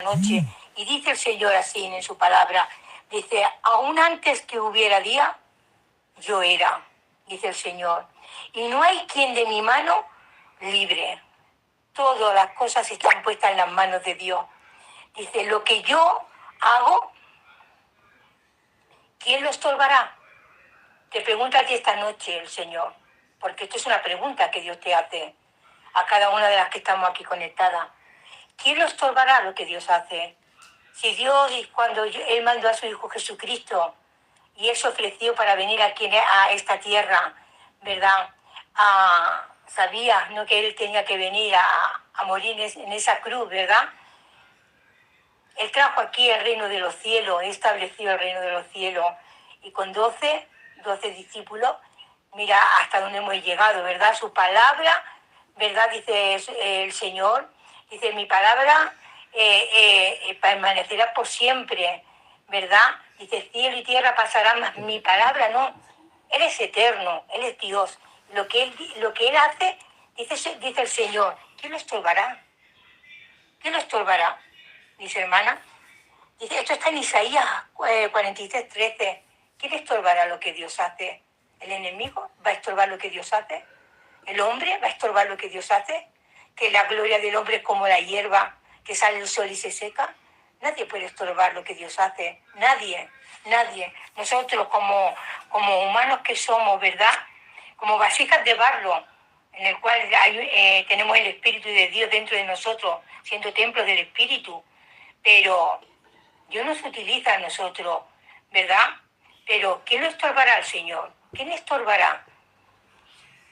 noche. Y dice el Señor así en su palabra, dice, aún antes que hubiera día, yo era, dice el Señor. Y no hay quien de mi mano libre. Todas las cosas están puestas en las manos de Dios. Dice, lo que yo hago, ¿quién lo estorbará? Te pregunta a ti esta noche el Señor, porque esto es una pregunta que Dios te hace a cada una de las que estamos aquí conectadas. ¿Quién lo estorbará lo que Dios hace? Si Dios, cuando Él mandó a su Hijo Jesucristo y Él se ofreció para venir aquí a esta tierra, ¿verdad? Sabía, ¿no?, que Él tenía que venir a morir en esa cruz, ¿verdad? Él trajo aquí el reino de los cielos, estableció el reino de los cielos. Y con 12 discípulos, mira hasta dónde hemos llegado, ¿verdad? Su palabra, ¿verdad? Dice el Señor, dice, mi palabra permanecerá por siempre, ¿verdad? Dice, cielo y tierra pasarán, mas mi palabra no. Él es eterno, Él es Dios. Lo que Él hace, dice el Señor, ¿quién lo estorbará? ¿Quién lo estorbará? Dice, hermana. Dice, esto está en Isaías 43:13. ¿Quién estorbará lo que Dios hace? ¿El enemigo va a estorbar lo que Dios hace? ¿El hombre va a estorbar lo que Dios hace? ¿Que la gloria del hombre es como la hierba que sale el sol y se seca? Nadie puede estorbar lo que Dios hace. Nadie. Nosotros como humanos que somos, ¿verdad? Como vasijas de barro, en el cual tenemos el Espíritu de Dios dentro de nosotros, siendo templos del Espíritu. Pero Dios nos utiliza a nosotros, ¿verdad? Pero ¿quién lo estorbará al Señor? ¿Quién estorbará?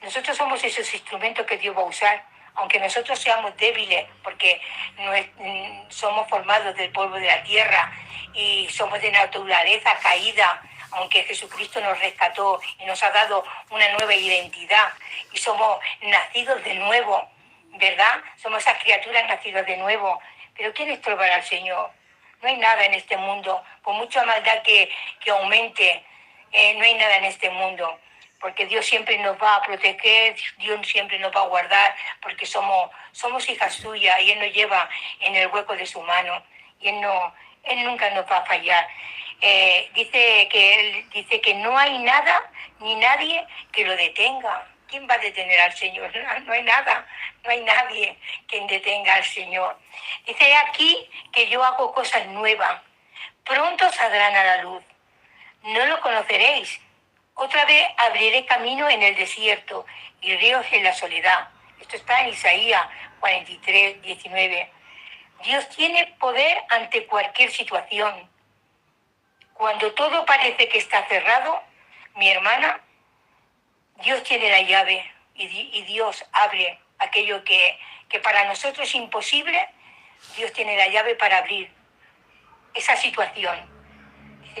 Nosotros somos esos instrumentos que Dios va a usar, aunque nosotros seamos débiles, porque somos formados del polvo de la tierra y somos de naturaleza caída, aunque Jesucristo nos rescató y nos ha dado una nueva identidad y somos nacidos de nuevo, ¿verdad? Somos esas criaturas nacidas de nuevo. Pero ¿quién estorbará al Señor? No hay nada en este mundo, por mucha maldad que aumente, no hay nada en este mundo, porque Dios siempre nos va a proteger, Dios siempre nos va a guardar, porque somos hijas suyas y Él nos lleva en el hueco de su mano y Él nunca nos va a fallar. Dice que no hay nada ni nadie que lo detenga. ¿Quién va a detener al Señor? No hay nada, no hay nadie quien detenga al Señor. Dice aquí que yo hago cosas nuevas. Pronto saldrán a la luz. No lo conoceréis. Otra vez abriré camino en el desierto y ríos en la soledad. Esto está en Isaías 43:19. Dios tiene poder ante cualquier situación. Cuando todo parece que está cerrado, mi hermana, Dios tiene la llave y Dios abre aquello que para nosotros es imposible. Dios tiene la llave para abrir esa situación.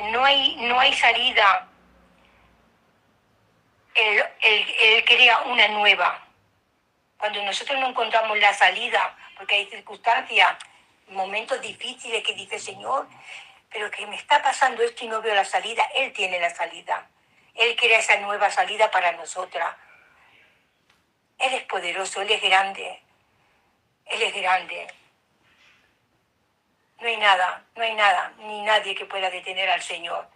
No hay salida. Él crea una nueva. Cuando nosotros no encontramos la salida, porque hay circunstancias, momentos difíciles que dice, Señor, pero que me está pasando esto y no veo la salida, Él tiene la salida. Él crea esa nueva salida para nosotras. Él es poderoso, Él es grande. Él es grande. No hay nada, ni nadie que pueda detener al Señor.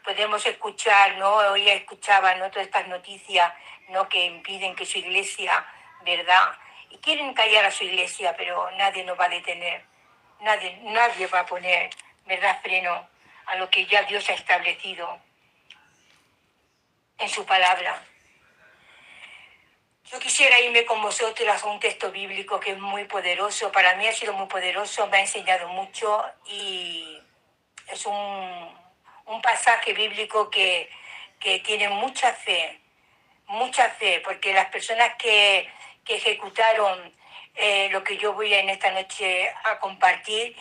Podemos escuchar, ¿no? Hoy escuchaba, ¿no?, todas estas noticias, ¿no?, que impiden que su iglesia, ¿verdad? Y quieren callar a su iglesia, pero nadie nos va a detener. Nadie va a poner, ¿verdad?, freno a lo que ya Dios ha establecido en su palabra. Yo quisiera irme con vosotras a un texto bíblico que es muy poderoso. Para mí ha sido muy poderoso, me ha enseñado mucho y es un pasaje bíblico que tiene mucha fe, porque las personas que ejecutaron lo que yo voy en esta noche a compartir,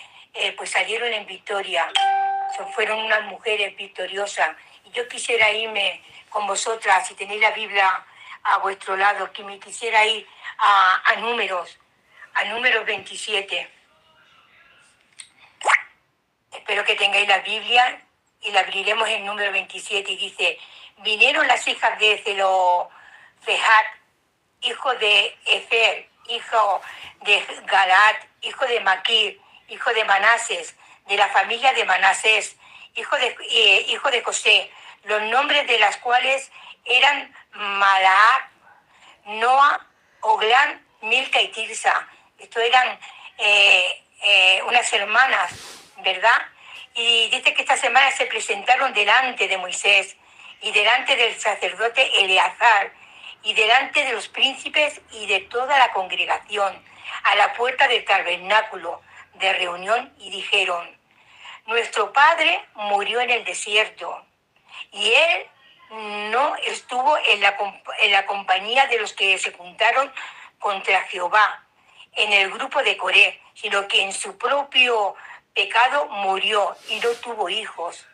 pues salieron en victoria. Fueron unas mujeres victoriosas. Y yo quisiera irme con vosotras, si tenéis la Biblia a vuestro lado, que me quisiera ir a Números 27. Espero que tengáis la Biblia y la abriremos en número 27 y dice, vinieron las hijas de Zelofehad, hijo de Efer, hijo de Galaad, hijo de Maquir, hijo de Manases, de la familia de Manasés, hijo de José, los nombres de las cuales eran Malac, Noa, Oglán, Milca y Tirsa. Esto eran unas hermanas, ¿verdad? Y dice que estas hermanas se presentaron delante de Moisés y delante del sacerdote Eleazar y delante de los príncipes y de toda la congregación a la puerta del tabernáculo de reunión y dijeron: nuestro padre murió en el desierto y él no estuvo en la compañía de los que se juntaron contra Jehová en el grupo de Coré, sino que en su propio pecado murió y no tuvo hijos.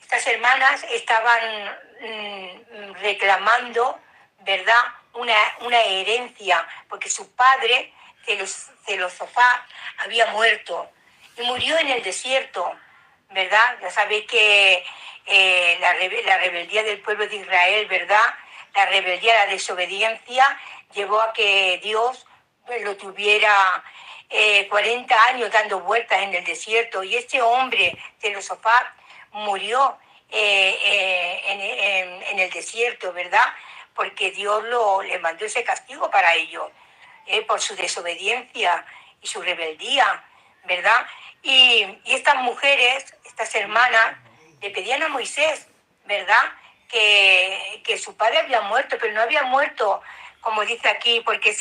Estas hermanas estaban reclamando, ¿verdad?, una herencia, porque su padre, Zelosofat, había muerto y murió en el desierto, ¿verdad? Ya sabéis que la rebeldía del pueblo de Israel, ¿verdad? La rebeldía, la desobediencia, llevó a que Dios lo tuviera 40 años dando vueltas en el desierto. Y este hombre, Zelosofat, murió en el desierto, ¿verdad? Porque Dios le mandó ese castigo para ellos, por su desobediencia y su rebeldía, ¿verdad? Y estas mujeres, estas hermanas, le pedían a Moisés, ¿verdad?, que su padre había muerto, pero no había muerto, como dice aquí, porque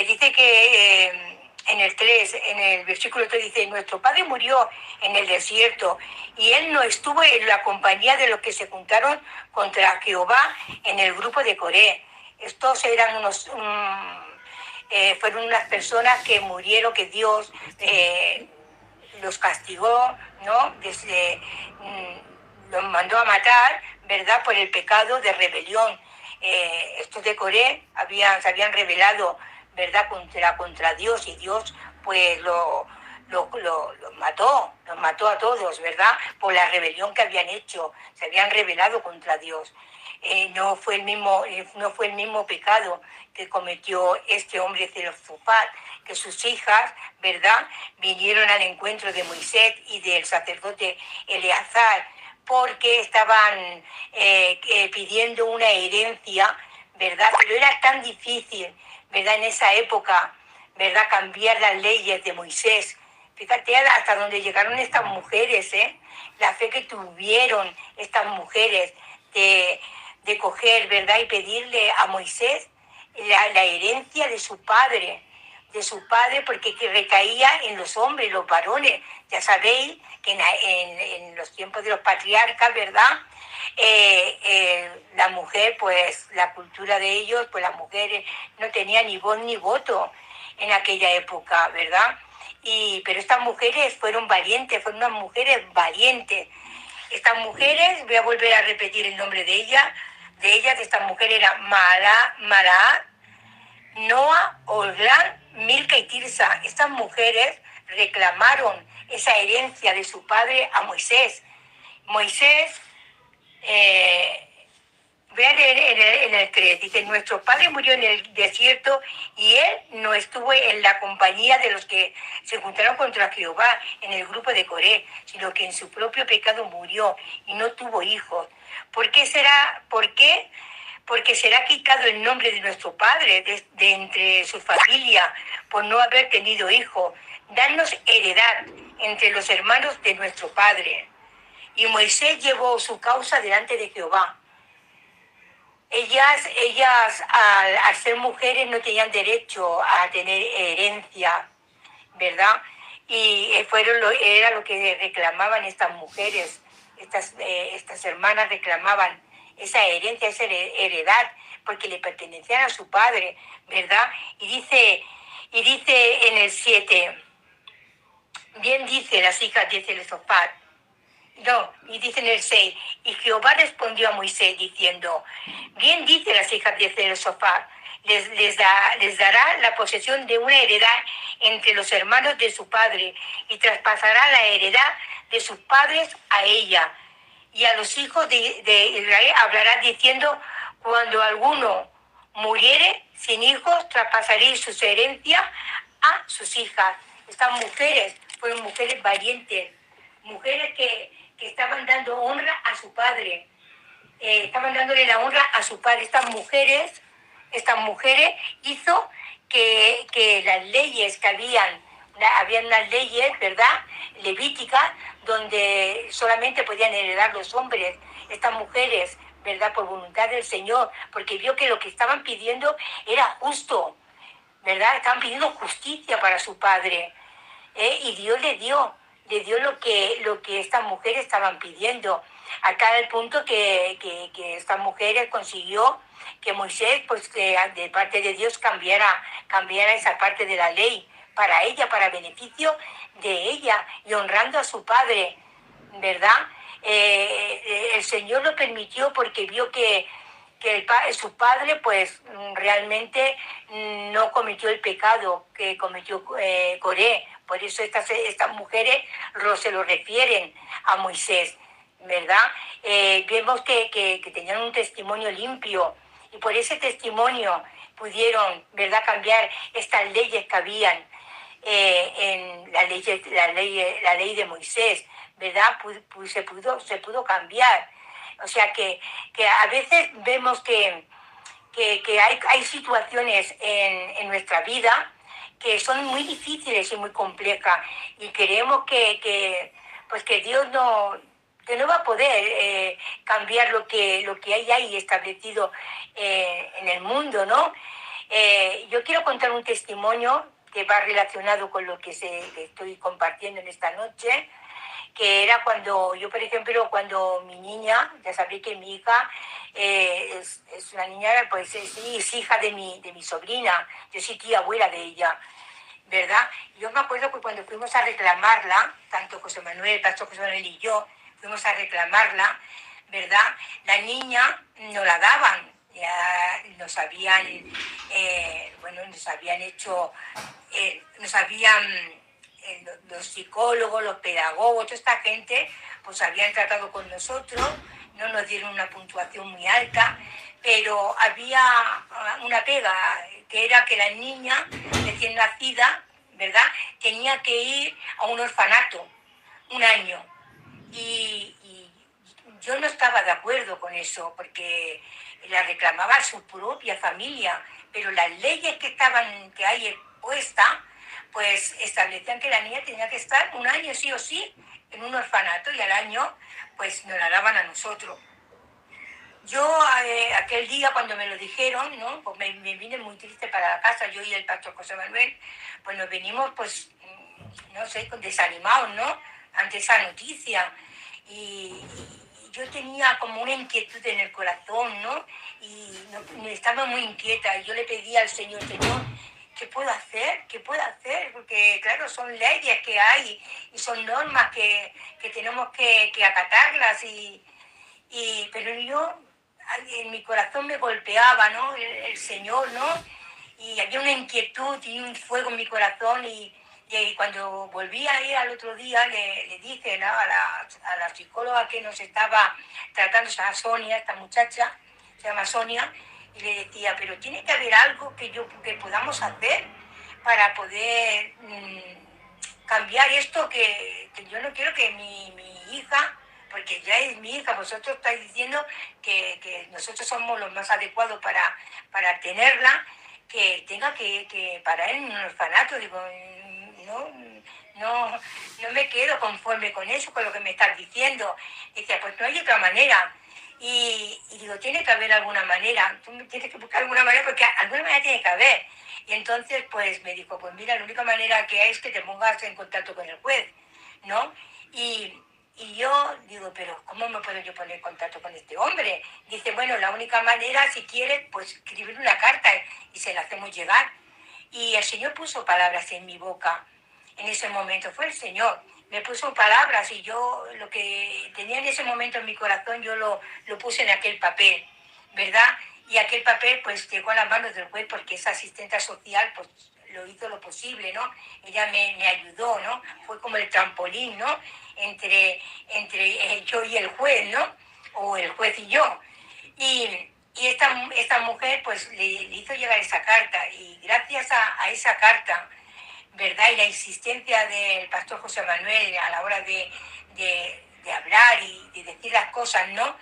dice que en el 3, en el versículo 3 dice: nuestro padre murió en el desierto y él no estuvo en la compañía de los que se juntaron contra Jehová en el grupo de Coré. Estos eran fueron unas personas que murieron, que Dios los castigó, ¿no? Los mandó a matar, ¿verdad?, por el pecado de rebelión. Estos de Coré se habían rebelado, ¿verdad?, contra Dios, y Dios pues los mató a todos, ¿verdad?, por la rebelión que habían hecho. Se habían rebelado contra Dios. No fue el mismo pecado que cometió este hombre Zelosofat, que sus hijas, ¿verdad?, vinieron al encuentro de Moisés y del sacerdote Eleazar, porque estaban pidiendo una herencia, ¿verdad? Pero era tan difícil, ¿verdad?, en esa época, ¿verdad?, cambiar las leyes de Moisés. Fíjate hasta dónde llegaron estas mujeres, la fe que tuvieron estas mujeres de coger, ¿verdad?, y pedirle a Moisés la herencia de su padre, porque que recaía en los hombres, los varones. Ya sabéis que en los tiempos de los patriarcas, ¿verdad?, la mujer, pues la cultura de ellos, pues las mujeres no tenían ni voz ni voto en aquella época, ¿verdad? Pero estas mujeres fueron valientes, fueron unas mujeres valientes. Estas mujeres, voy a volver a repetir el nombre de ellas, de estas mujeres eran Mara, Noa, Oglán, Milca y Tirsa. Estas mujeres reclamaron esa herencia de su padre a Moisés. Moisés, voy a leer en el 3, dice: nuestro padre murió en el desierto y él no estuvo en la compañía de los que se juntaron contra Jehová en el grupo de Coré, sino que en su propio pecado murió y no tuvo hijos. ¿Por qué será? ¿Por qué? Porque será quitado el nombre de nuestro padre de entre su familia por no haber tenido hijo. Danos heredad entre los hermanos de nuestro padre. Y Moisés llevó su causa delante de Jehová. Ellas al ser mujeres no tenían derecho a tener herencia, ¿verdad? Y era lo que reclamaban estas mujeres, estas hermanas reclamaban esa herencia, esa heredad, porque le pertenecían a su padre, ¿verdad? Y dice en el 7, bien dice las hijas de Zelosofat. No, y dice en el 6, y Jehová respondió a Moisés diciendo: bien dice las hijas de Zelosofat, les dará la posesión de una heredad entre los hermanos de su padre, y traspasará la heredad de sus padres a ella. Y a los hijos de Israel hablará diciendo: cuando alguno muriere sin hijos, traspasaréis su herencia a sus hijas. Estas mujeres fueron mujeres valientes, mujeres que estaban dando honra a su padre, estaban dándole la honra a su padre. Estas mujeres hizo que las leyes que habían unas leyes, ¿verdad?, levíticas, donde solamente podían heredar los hombres. Estas mujeres, ¿verdad?, por voluntad del Señor, porque vio que lo que estaban pidiendo era justo, ¿verdad? Estaban pidiendo justicia para su padre, y Dios le dio lo que estas mujeres estaban pidiendo. Acá el punto que estas mujeres consiguió que Moisés, pues de parte de Dios, cambiara esa parte de la ley para ella, para beneficio de ella, y honrando a su padre, ¿verdad? El Señor lo permitió porque vio que su padre pues realmente no cometió el pecado que cometió Coré. Por eso estas mujeres se lo refieren a Moisés, ¿verdad? Vemos que tenían un testimonio limpio, y por ese testimonio pudieron, ¿verdad?, cambiar estas leyes que habían en la ley de Moisés, ¿verdad? Se pudo cambiar. O sea que a veces vemos que hay situaciones en nuestra vida que son muy difíciles y muy complejas, y creemos que Dios no va a poder cambiar lo que hay ahí establecido en el mundo, ¿no? Yo quiero contar un testimonio que va relacionado con lo que estoy compartiendo en esta noche, que era cuando yo, por ejemplo, cuando mi niña, ya sabréis que mi hija es una niña, pues es hija de mi sobrina, yo soy tía abuela de ella, ¿verdad? Yo me acuerdo que cuando fuimos a reclamarla, tanto José Manuel, Pastor José Manuel y yo, fuimos a reclamarla, ¿verdad? La niña no la daban, ya nos habían los psicólogos, los pedagogos, toda esta gente, pues habían tratado con nosotros, no nos dieron una puntuación muy alta, pero había una pega, que era que la niña recién nacida, ¿verdad?, tenía que ir a un orfanato un año. Y yo no estaba de acuerdo con eso, porque la reclamaba su propia familia, pero las leyes que hay expuestas, pues establecían que la niña tenía que estar un año sí o sí en un orfanato, y al año pues nos la daban a nosotros. Yo aquel día cuando me lo dijeron, ¿no?, pues me vine muy triste para la casa, yo y el pastor José Manuel, pues nos venimos, pues, no sé, desanimados, ¿no?, ante esa noticia. Y yo tenía como una inquietud en el corazón, ¿no? Y estaba muy inquieta, y yo le pedí al Señor, ¿qué puedo hacer? ¿Qué puedo hacer? Porque, claro, son leyes que hay y son normas que tenemos que acatarlas, pero yo, en mi corazón me golpeaba, ¿no?, el Señor, ¿no? Y había una inquietud y un fuego en mi corazón, y cuando volví a ir al otro día, le dije, ¿no?, a la psicóloga que nos estaba tratando, se llama Sonia, esta muchacha, se llama Sonia, y le decía, pero tiene que haber algo que podamos hacer para poder cambiar esto, que yo no quiero que mi hija, porque ya es mi hija, vosotros estáis diciendo que nosotros somos los más adecuados para tenerla, que tenga que parar en un orfanato. Digo, no me quedo conforme con eso, con lo que me estás diciendo. Dice, pues no hay otra manera. Y digo, tiene que haber alguna manera, tú tienes que buscar alguna manera, porque alguna manera tiene que haber. Y entonces pues me dijo, pues mira, la única manera que hay es que te pongas en contacto con el juez, ¿no? Y yo digo, pero ¿cómo me puedo yo poner en contacto con este hombre? Dice, bueno, la única manera, si quieres, pues escribir una carta y se la hacemos llegar. Y el Señor puso palabras en mi boca. En ese momento fue el Señor. Me puso palabras, y yo lo que tenía en ese momento en mi corazón, yo lo puse en aquel papel, ¿verdad? Y aquel papel pues llegó a las manos del juez, porque esa asistente social pues lo hizo lo posible, ¿no? Ella me ayudó, ¿no? Fue como el trampolín, ¿no?, entre yo y el juez, ¿no? O el juez y yo. Y esta mujer pues le hizo llegar esa carta, y gracias a esa carta ¿verdad? Y la insistencia del pastor José Manuel a la hora de hablar y de decir las cosas, ¿no?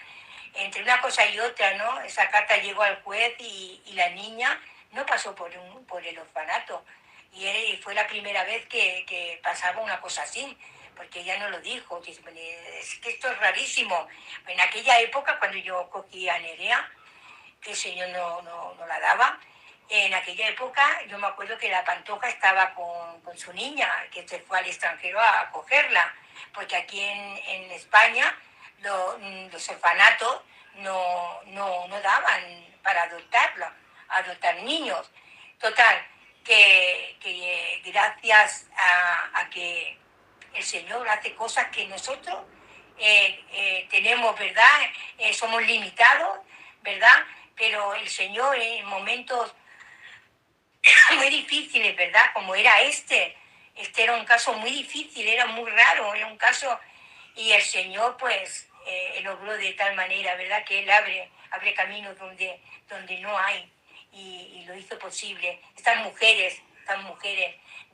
Entre una cosa y otra, ¿no? Esa carta llegó al juez y la niña no pasó por el orfanato. Y fue la primera vez que pasaba una cosa así, porque ella no lo dijo. Dice, es que esto es rarísimo. En aquella época, cuando yo cogí a Nerea, que el Señor no la daba, en aquella época yo me acuerdo que la Pantoja estaba con su niña, que se fue al extranjero a cogerla, porque aquí en España los orfanatos no daban para adoptar niños. Total, que gracias a que el Señor hace cosas que nosotros tenemos, ¿verdad? Somos limitados, ¿verdad? Pero el Señor en momentos muy difíciles, ¿verdad? Como era este era un caso muy difícil, era muy raro, era un caso, y el Señor pues él obró de tal manera, ¿verdad? Que Él abre caminos donde no hay, y lo hizo posible. Estas mujeres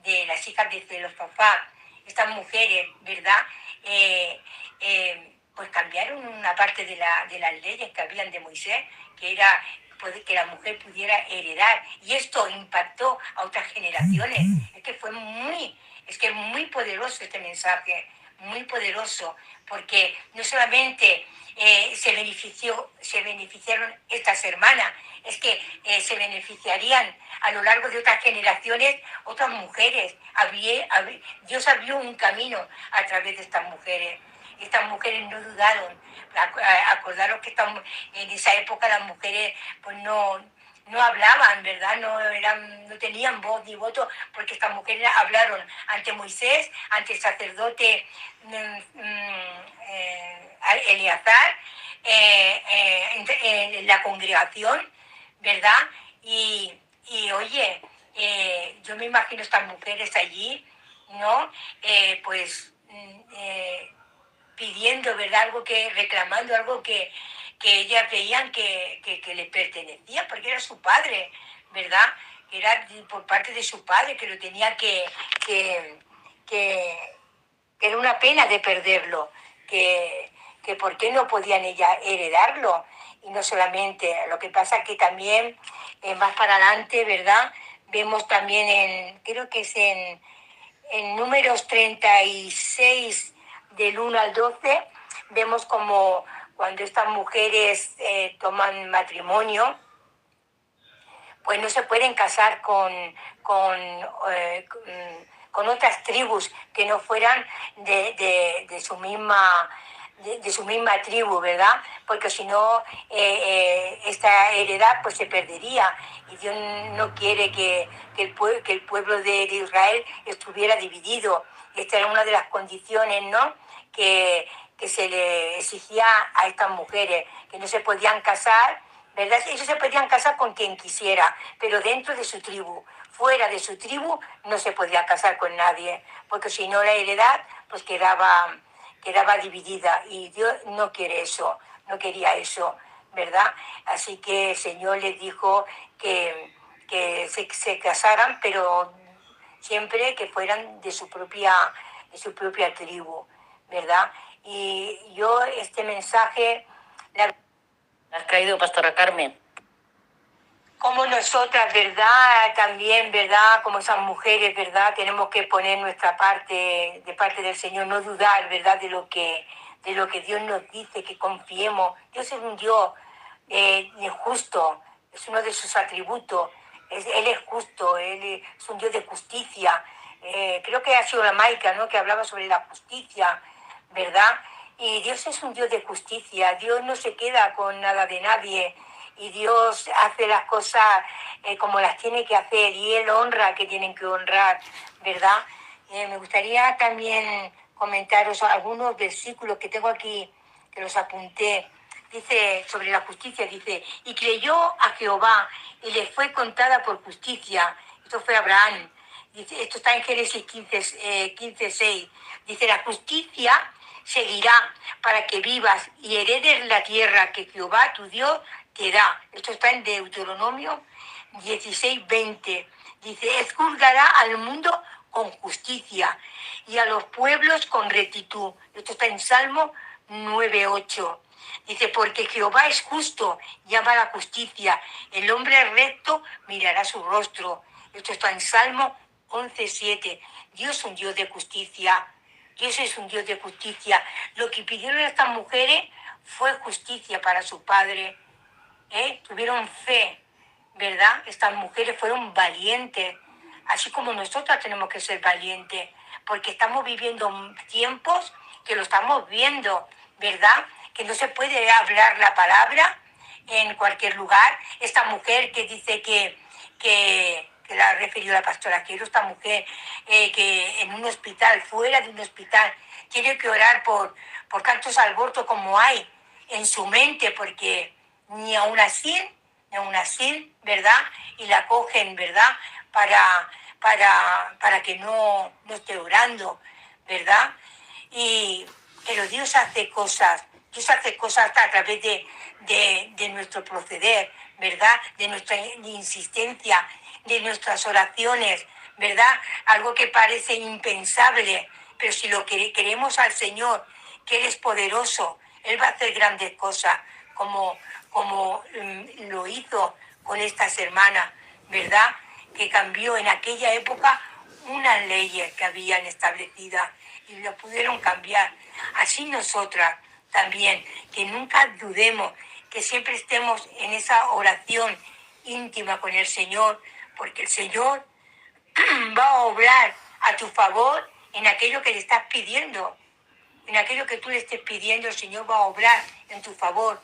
de las hijas de los papás, estas mujeres, ¿verdad? Pues cambiaron una parte de las leyes que habían de Moisés, que era que la mujer pudiera heredar, y esto impactó a otras generaciones. Es que es muy poderoso este mensaje, muy poderoso, porque no solamente se beneficiaron estas hermanas, es que se beneficiarían a lo largo de otras generaciones otras mujeres. Dios abrió un camino a través de estas mujeres. Estas mujeres no dudaron. Acordaros que en esa época las mujeres pues no hablaban, ¿verdad? No tenían voz ni voto, porque estas mujeres hablaron ante Moisés, ante el sacerdote Eleazar, en la congregación, ¿verdad? Oye, yo me imagino estas mujeres allí, ¿no? Pidiendo, ¿verdad? Reclamando algo que ellas veían que les pertenecía, porque era su padre, ¿verdad? Era por parte de su padre, que lo tenía que era una pena de perderlo, que por qué no podían ellas heredarlo. Y no solamente, lo que pasa que también más para adelante, ¿verdad? Vemos también creo que es en Números 36, del 1 al 12, vemos como cuando estas mujeres toman matrimonio, pues no se pueden casar con otras tribus que no fueran de su misma tribu, ¿verdad? Porque si no, esta heredad pues se perdería, y Dios no quiere que el pueblo de Israel estuviera dividido. Esta era una de las condiciones, ¿no?, que se le exigía a estas mujeres, que no se podían casar, ¿verdad? Ellos se podían casar con quien quisiera, pero dentro de su tribu. Fuera de su tribu no se podía casar con nadie, porque si no la heredad pues quedaba dividida, y Dios no quiere eso, no quería eso, ¿verdad? Así que el Señor les dijo que se casaran, pero siempre que fueran de su propia tribu, ¿verdad? Y yo este mensaje Has caído, Pastora Carmen. Como nosotras, ¿verdad? También, ¿verdad? Como esas mujeres, ¿verdad? Tenemos que poner nuestra parte, de parte del Señor, no dudar, ¿verdad? De lo que Dios nos dice, que confiemos. Dios es un Dios justo, es uno de sus atributos. Él es justo, Él es un Dios de justicia. Creo que ha sido la Maica, ¿no?, que hablaba sobre la justicia, ¿verdad? Y Dios es un Dios de justicia. Dios no se queda con nada de nadie. Y Dios hace las cosas como las tiene que hacer, y Él honra a que tienen que honrar, ¿verdad? Me gustaría también comentaros algunos versículos que tengo aquí, que los apunté. Dice sobre la justicia, dice, y creyó a Jehová y le fue contada por justicia. Esto fue Abraham. Dice, esto está en Génesis 15:6. Dice, la justicia seguirá para que vivas y heredes la tierra que Jehová tu Dios te da. Esto está en Deuteronomio 16:20. Dice, juzgará al mundo con justicia y a los pueblos con rectitud. Esto está en Salmo 9:8. Dice, porque Jehová es justo y ama la justicia. El hombre recto mirará su rostro. Esto está en Salmo 11:7. Dios es un Dios de justicia. Dios es un Dios de justicia. Lo que pidieron estas mujeres fue justicia para su padre. Tuvieron fe, ¿verdad? Estas mujeres fueron valientes. Así como nosotras tenemos que ser valientes. Porque estamos viviendo tiempos que lo estamos viendo, ¿verdad? Que no se puede hablar la palabra en cualquier lugar. Esta mujer que dice que la ha referido la pastora Quiero, esta mujer que en un hospital, fuera de un hospital, tiene que orar por tantos abortos como hay en su mente, porque ni aún así, ¿verdad? Y la cogen, ¿verdad? Para que no esté orando, ¿verdad? Pero Dios hace cosas a través de nuestro proceder, ¿verdad? De nuestra insistencia, de nuestras oraciones, ¿verdad? Algo que parece impensable, pero si lo queremos al Señor, que Él es poderoso, Él va a hacer grandes cosas, como lo hizo con estas hermanas, ¿verdad? Que cambió en aquella época unas leyes que habían establecidas y lo pudieron cambiar. Así nosotras también, que nunca dudemos, que siempre estemos en esa oración íntima con el Señor, porque el Señor va a obrar a tu favor en aquello que le estás pidiendo. En aquello que tú le estés pidiendo, el Señor va a obrar en tu favor.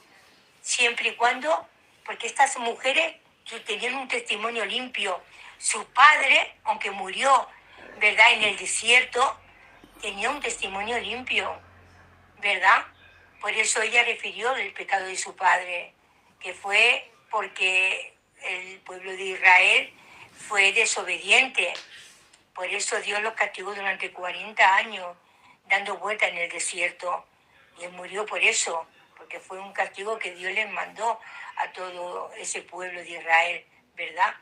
Siempre y cuando, porque estas mujeres tenían un testimonio limpio. Su padre, aunque murió, ¿verdad?, en el desierto, tenía un testimonio limpio, ¿verdad? Por eso ella refirió el pecado de su padre, que fue porque el pueblo de Israel fue desobediente. Por eso Dios los castigó durante 40 años, dando vueltas en el desierto. Y él murió por eso, porque fue un castigo que Dios les mandó a todo ese pueblo de Israel, ¿verdad?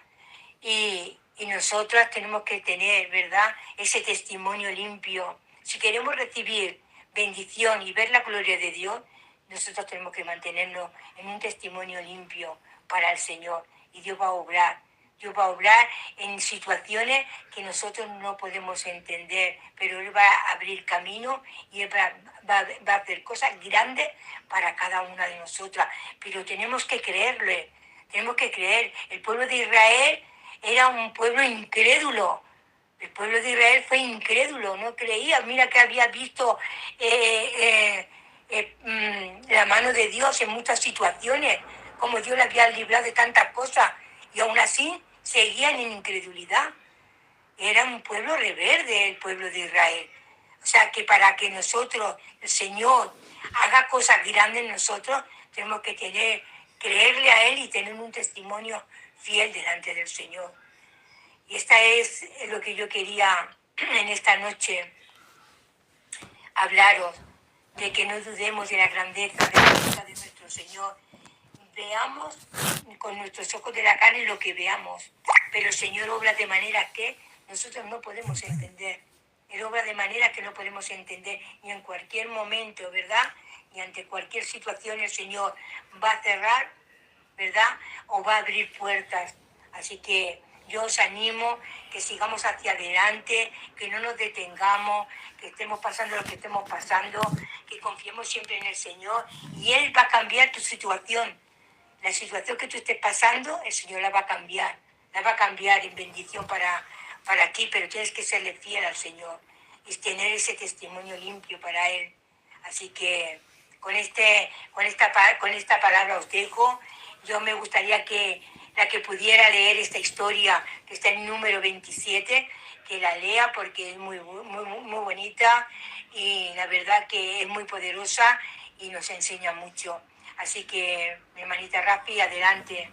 Y nosotras tenemos que tener, ¿verdad?, ese testimonio limpio. Si queremos recibir bendición y ver la gloria de Dios, nosotros tenemos que mantenernos en un testimonio limpio para el Señor. Y Dios va a obrar. Dios va a obrar en situaciones que nosotros no podemos entender, pero Él va a abrir camino y Él va a hacer cosas grandes para cada una de nosotras. Pero tenemos que creerle, tenemos que creer. El pueblo de Israel era un pueblo incrédulo. El pueblo de Israel fue incrédulo, no creía. Mira que había visto la mano de Dios en muchas situaciones, como Dios le había librado de tantas cosas, y aún así seguían en incredulidad. Era un pueblo rebelde, el pueblo de Israel. O sea que para que nosotros, el Señor, haga cosas grandes en nosotros, tenemos que creerle a Él y tener un testimonio fiel delante del Señor. Y esta es lo que yo quería en esta noche hablaros, de que no dudemos de la grandeza de nuestro Señor. Veamos con nuestros ojos de la carne lo que veamos, pero el Señor obra de manera que nosotros no podemos entender. Él obra de manera que no podemos entender, y en cualquier momento, ¿verdad?, y ante cualquier situación el Señor va a cerrar, ¿verdad?, o va a abrir puertas. Así que yo os animo que sigamos hacia adelante, que no nos detengamos, que estemos pasando lo que estemos pasando, que confiemos siempre en el Señor, y Él va a cambiar tu situación. La situación que tú estés pasando, el Señor la va a cambiar en bendición para ti, pero tienes que serle fiel al Señor y tener ese testimonio limpio para Él. Así que con esta palabra os dejo. Yo me gustaría que la que pudiera leer esta historia, que está en número 27, que la lea, porque es muy bonita, y la verdad que es muy poderosa y nos enseña mucho. Así que, mi hermanita Rafi, adelante.